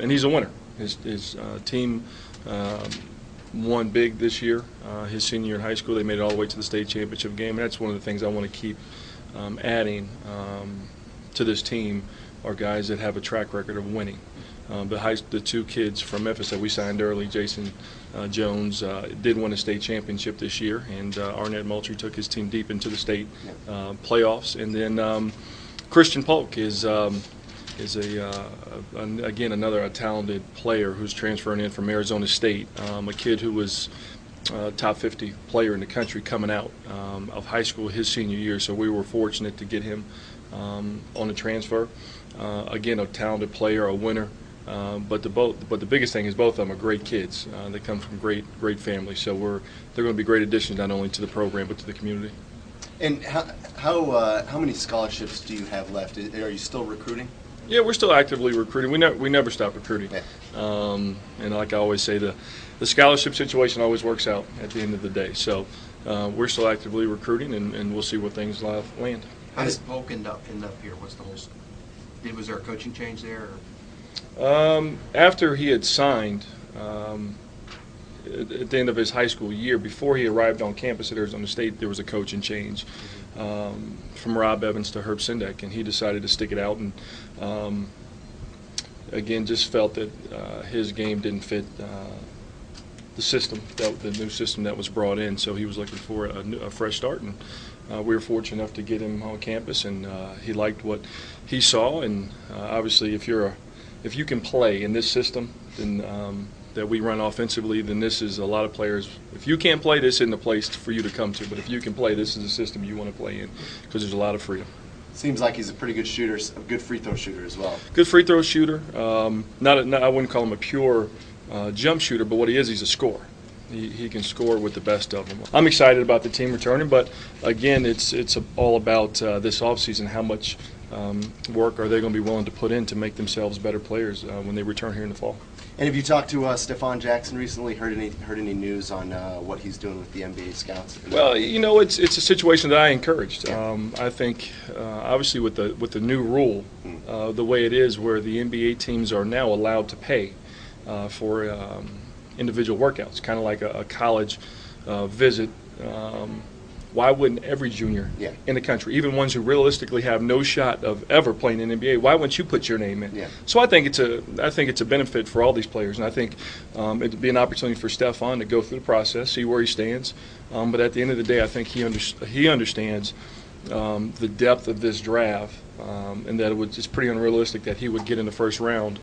and he's a winner. His team won big this year. His senior year in high school, they made it all the way to the state championship game, and that's one of the things I want to keep adding to this team are guys that have a track record of winning. The two kids from Memphis that we signed early, Jason Jones, did win a state championship this year, and Arnett Moultrie took his team deep into the state playoffs. And then Christian Polk is again another talented player who's transferring in from Arizona State, a kid who was top 50 player in the country coming out of high school his senior year. So we were fortunate to get him on a transfer. Again, a talented player, a winner. But the biggest thing is both of them are great kids. They come from great families. So they're going to be great additions not only to the program but to the community. And how many scholarships do you have left? Are you still recruiting? Yeah, we're still actively recruiting. We never stop recruiting. Yeah. And like I always say, the scholarship situation always works out at the end of the day. So we're still actively recruiting, and we'll see where things land. How did Polk end up here? Was there a coaching change there? After he had signed at the end of his high school year, before he arrived on campus at Arizona State, there was a coaching change from Rob Evans to Herb Sindek, and he decided to stick it out, and again just felt that his game didn't fit the system, the new system that was brought in, so he was looking for a fresh start, and we were fortunate enough to get him on campus, and he liked what he saw, and obviously if you can play in this system, then that we run offensively, then this is a lot of players. If you can't play, this isn't a place for you to come to. But if you can play, this is a system you want to play in because there's a lot of freedom. Seems like he's a pretty good shooter, a good free throw shooter as well. Good free throw shooter. I wouldn't call him a pure jump shooter, but what he is, he's a scorer. He can score with the best of them. I'm excited about the team returning, but again, it's all about this offseason. How much work are they going to be willing to put in to make themselves better players when they return here in the fall? And have you talked to Stephon Jackson recently? Heard any news on what he's doing with the NBA scouts? Well, it's a situation that I encouraged. Yeah. I think obviously with the new rule, the way it is, where the NBA teams are now allowed to pay for individual workouts, kind of like a college visit. Why wouldn't every junior in the country, even ones who realistically have no shot of ever playing in the NBA, why wouldn't you put your name in? Yeah. So I think it's a benefit for all these players, and I think it'd be an opportunity for Stephon to go through the process, see where he stands. But at the end of the day, I think he understands the depth of this draft, and that it's pretty unrealistic that he would get in the first round